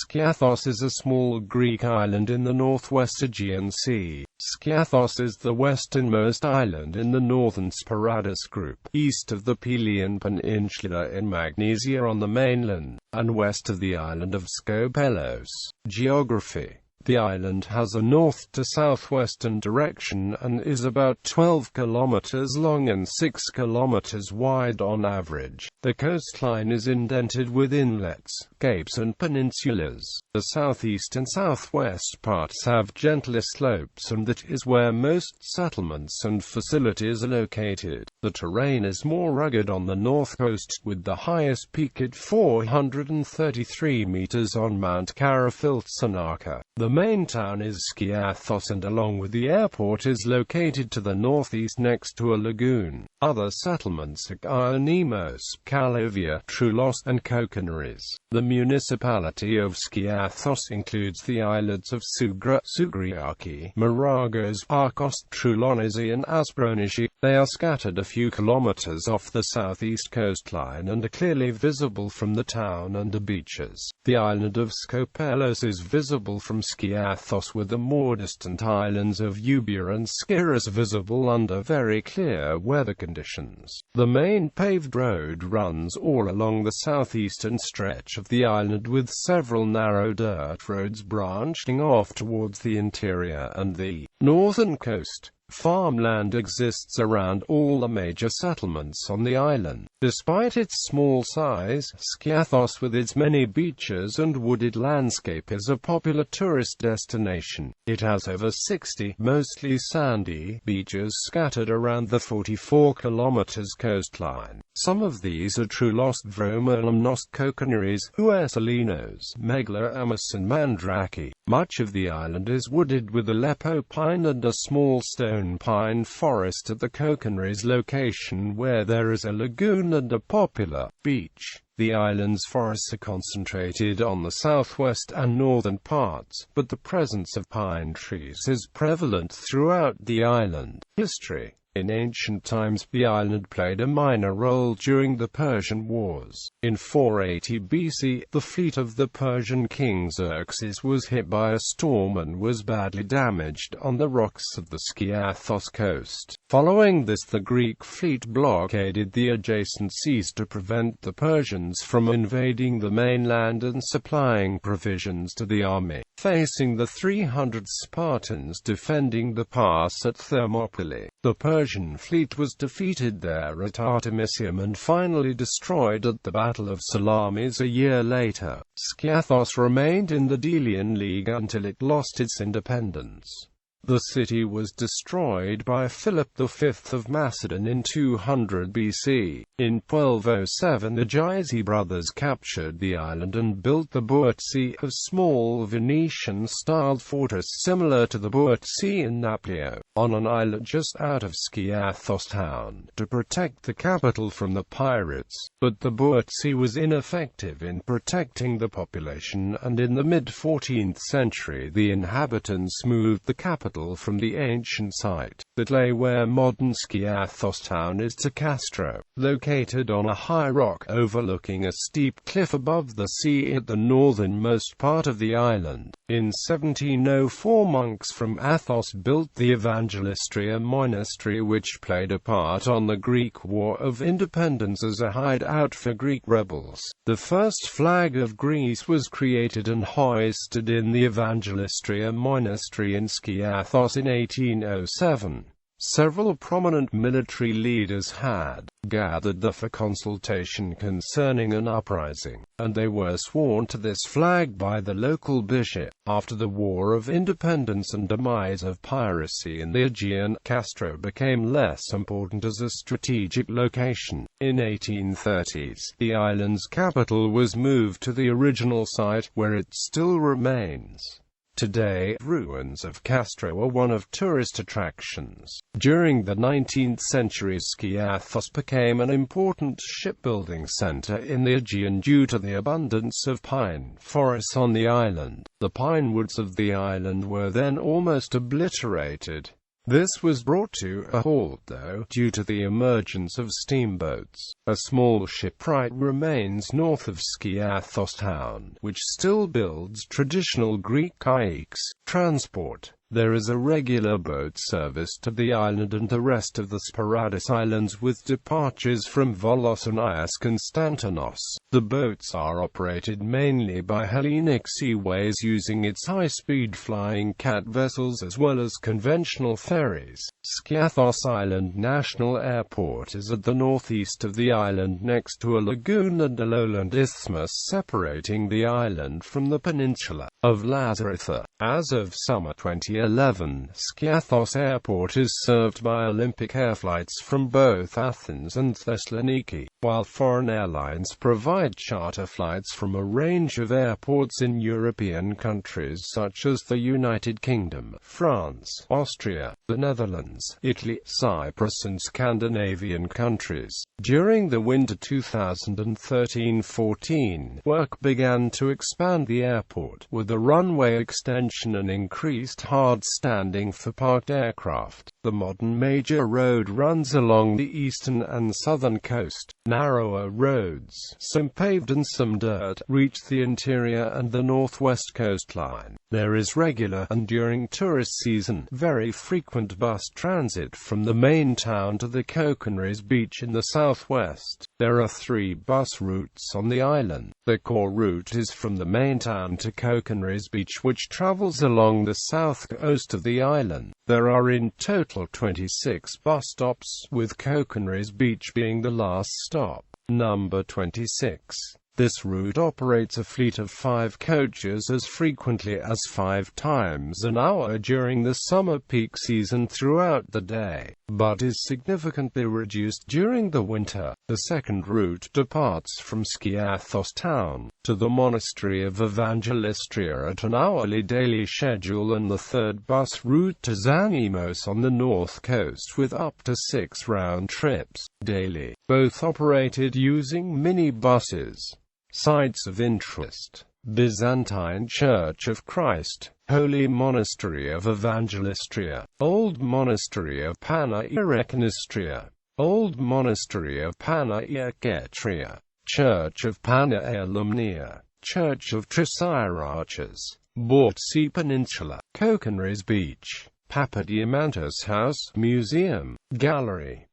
Skiathos is a small Greek island in the northwest Aegean Sea. Skiathos is the westernmost island in the Northern Sporades group, east of the Pelion peninsula in Magnesia on the mainland, and west of the island of Skopelos. Geography: the island has a north to southwestern direction and is about 12 kilometers long and 6 kilometers wide on average. The coastline is indented with inlets, capes and peninsulas. The southeast and southwest parts have gentler slopes, and that is where most settlements and facilities are located. The terrain is more rugged on the north coast, with the highest peak at 433 meters on Mount Karafiltsanaka. The main town is Skiathos, and along with the airport is located to the northeast next to a lagoon. Other settlements are Wisniowy, Kalovia, Trulos, and Kokinaris. The municipality of Skiathos includes the islets of Sugra, Sugriaki, Maragos, Arcos, Trulonisi and Aspronishi. They are scattered a few kilometers off the southeast coastline and are clearly visible from the town and the beaches. The island of Skopelos is visible from Skiathos, with the more distant islands of Euboea and Skiros visible under very clear weather conditions. The main paved road runs all along the southeastern stretch of the island, with several narrow dirt roads branching off towards the interior and the northern coast. Farmland exists around all the major settlements on the island. Despite its small size, Skiathos, with its many beaches and wooded landscape, is a popular tourist destination. It has over 60, mostly sandy, beaches scattered around the 44 kilometers coastline. Some of these are Trulos, Vromolimnos, Kokinaris, Uesalinos, Megaloamus and Mandraki. Much of the island is wooded with Aleppo pine and a small stone pine forest at the Kokinaris location, where there is a lagoon and a popular beach. The island's forests are concentrated on the southwest and northern parts, but the presence of pine trees is prevalent throughout the island. History: in ancient times, the island played a minor role during the Persian Wars. In 480 BC, the fleet of the Persian king Xerxes was hit by a storm and was badly damaged on the rocks of the Skiathos coast. Following this, the Greek fleet blockaded the adjacent seas to prevent the Persians from invading the mainland and supplying provisions to the army. Facing the 300 Spartans defending the pass at Thermopylae, the Persian fleet was defeated there at Artemisium and finally destroyed at the Battle of Salamis a year later. Skiathos remained in the Delian League until it lost its independence. The city was destroyed by Philip V of Macedon in 200 BC. In 1207, the Gysi brothers captured the island and built the Bourtsi, a small Venetian-styled fortress similar to the Bourtsi in Naplio, on an islet just out of Skiathos town, to protect the capital from the pirates. But the Bourtsi was ineffective in protecting the population, and in the mid-14th century the inhabitants moved the capital from the ancient site that lay where modern Skiathos town is to Castro, located on a high rock overlooking a steep cliff above the sea at the northernmost part of the island. In 1704, monks from Athos built the Evangelistria monastery, which played a part on the Greek War of Independence as a hideout for Greek rebels. The first flag of Greece was created and hoisted in the Evangelistria monastery in Skiathos in 1807. Several prominent military leaders had gathered there for consultation concerning an uprising, and they were sworn to this flag by the local bishop. After the War of Independence and demise of piracy in the Aegean, Castro became less important as a strategic location. In 1830s, the island's capital was moved to the original site, where it still remains. Today, ruins of Castro are one of tourist attractions. During the 19th century, Skiathos became an important shipbuilding center in the Aegean due to the abundance of pine forests on the island. The pine woods of the island were then almost obliterated. This was brought to a halt, though, due to the emergence of steamboats. A small shipwright remains north of Skiathos town, which still builds traditional Greek kayaks. Transport. There is a regular boat service to the island and the rest of the Sporades Islands, with departures from Volos and Konstantinos. The boats are operated mainly by Hellenic Seaways, using its high-speed flying cat vessels as well as conventional ferries. Skiathos Island National Airport is at the northeast of the island, next to a lagoon and a lowland isthmus separating the island from the peninsula of Lazaretha. As of summer 2011, Skiathos Airport is served by Olympic Air flights from both Athens and Thessaloniki, while foreign airlines provide charter flights from a range of airports in European countries such as the United Kingdom, France, Austria, the Netherlands, Italy, Cyprus and Scandinavian countries. During the winter 2013-14, work began to expand the airport, with a runway extension and increased hard standing for parked aircraft. The modern major road runs along the eastern and southern coast. Narrower roads, some paved and some dirt, reach the interior and the northwest coastline. There is regular, and during tourist season, very frequent bus transit from the main town to the Kokonres beach in the southwest. There are 3 bus routes on the island. The core route is from the main town to Kokonres beach, which travels along the south coast of the island. There are in total 26 bus stops, with Kokonres beach being the last stop. Number 26. This route operates a fleet of 5 coaches as frequently as 5 times an hour during the summer peak season throughout the day, but is significantly reduced during the winter. The second route departs from Skiathos town to the monastery of Evangelistria at an hourly daily schedule, and the third bus route to Zanimos on the north coast with up to 6 round trips daily, both operated using mini-buses. Sites of interest: Byzantine Church of Christ, Holy Monastery of Evangelistria, Old Monastery of Panaireknistria, Old Monastery of Panaireketria, Church of Panaialumnia, Church of Tricyraches, Bortsi Peninsula, Kokonres Beach, Papadiamantos House, Museum, Gallery,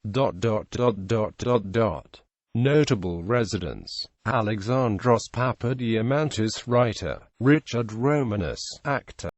Notable residents: Alexandros Papadiamantis, writer; Richard Romanus, actor.